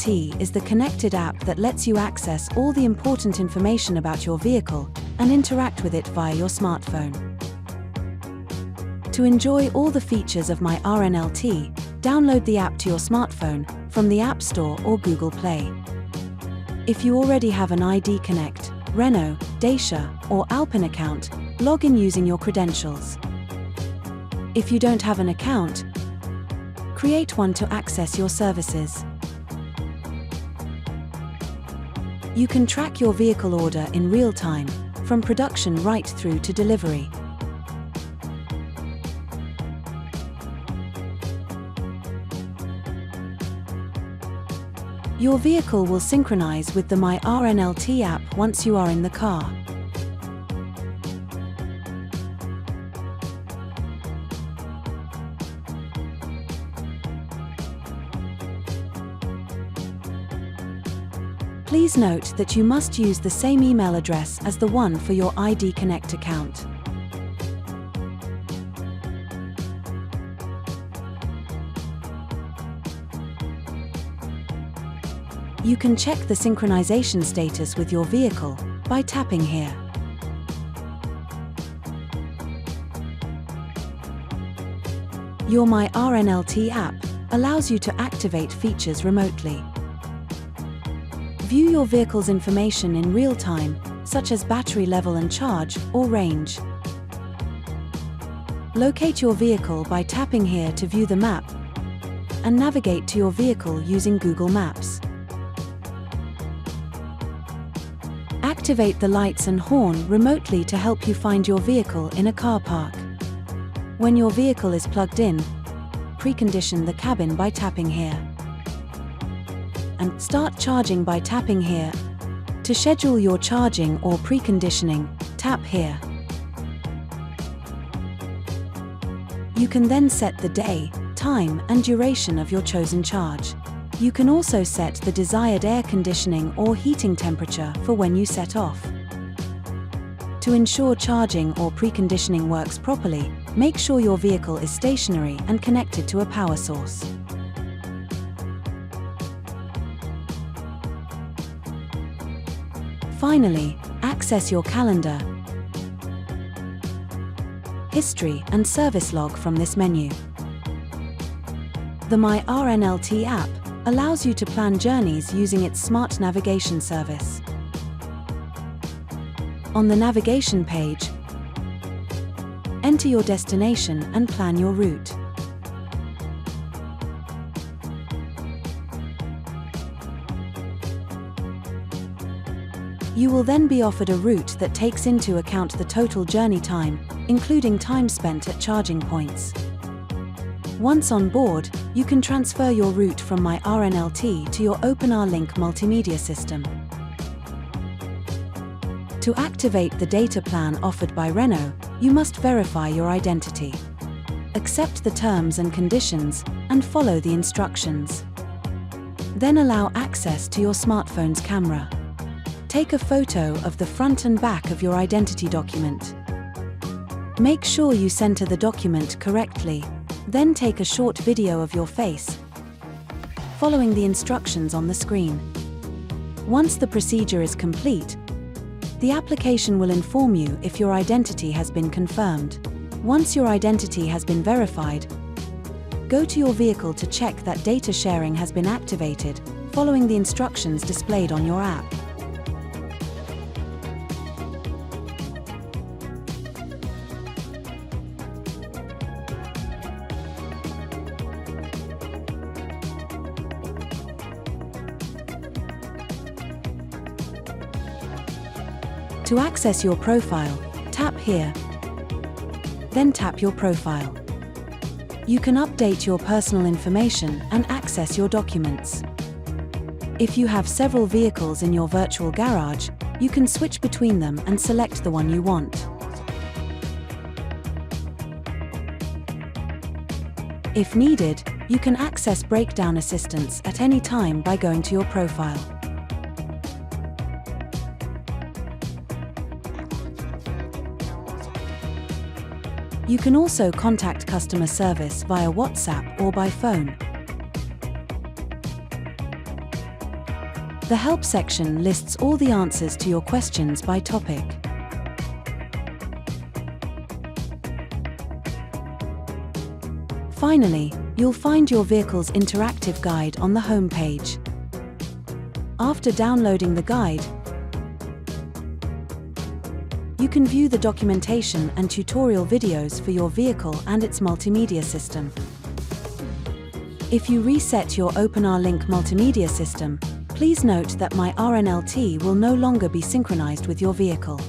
rnlt is the connected app that lets you access all the important information about your vehicle and interact with it via your smartphone. To enjoy all the features of My rnlt, download the app to your smartphone from the App Store or Google Play. If you already have an ID Connect, Renault, Dacia, or Alpine account, log in using your credentials. If you don't have an account, create one to access your services. You can track your vehicle order in real time, from production right through to delivery. Your vehicle will synchronize with the My rnlt app once you are in the car. Please note that you must use the same email address as the one for your ID Connect account. You can check the synchronization status with your vehicle by tapping here. Your My rnlt app allows you to activate features remotely. View your vehicle's information in real time, such as battery level and charge, or range. Locate your vehicle by tapping here to view the map, and navigate to your vehicle using Google Maps. Activate the lights and horn remotely to help you find your vehicle in a car park. When your vehicle is plugged in, precondition the cabin by tapping here. And start charging by tapping here. To schedule your charging or preconditioning, tap here. You can then set the day, time, and duration of your chosen charge. You can also set the desired air conditioning or heating temperature for when you set off. To ensure charging or preconditioning works properly, make sure your vehicle is stationary and connected to a power source. Finally, access your calendar, history, and service log from this menu. The My rnlt app allows you to plan journeys using its smart navigation service. On the navigation page, enter your destination and plan your route. You will then be offered a route that takes into account the total journey time, including time spent at charging points. Once on board, you can transfer your route from My rnlt to your OpenR-Link multimedia system. To activate the data plan offered by Renault, you must verify your identity. Accept the terms and conditions, and follow the instructions. Then allow access to your smartphone's camera. Take a photo of the front and back of your identity document. Make sure you center the document correctly. Then take a short video of your face, following the instructions on the screen. Once the procedure is complete, the application will inform you if your identity has been confirmed. Once your identity has been verified, go to your vehicle to check that data sharing has been activated, following the instructions displayed on your app. To access your profile, tap here. Then tap your profile. You can update your personal information and access your documents. If you have several vehicles in your virtual garage, you can switch between them and select the one you want. If needed, you can access breakdown assistance at any time by going to your profile. You can also contact customer service via WhatsApp or by phone. The Help section lists all the answers to your questions by topic. Finally, you'll find your vehicle's interactive guide on the home page. After downloading the guide, you can view the documentation and tutorial videos for your vehicle and its multimedia system. If you reset your OpenRLink multimedia system, please note that My rnlt will no longer be synchronized with your vehicle.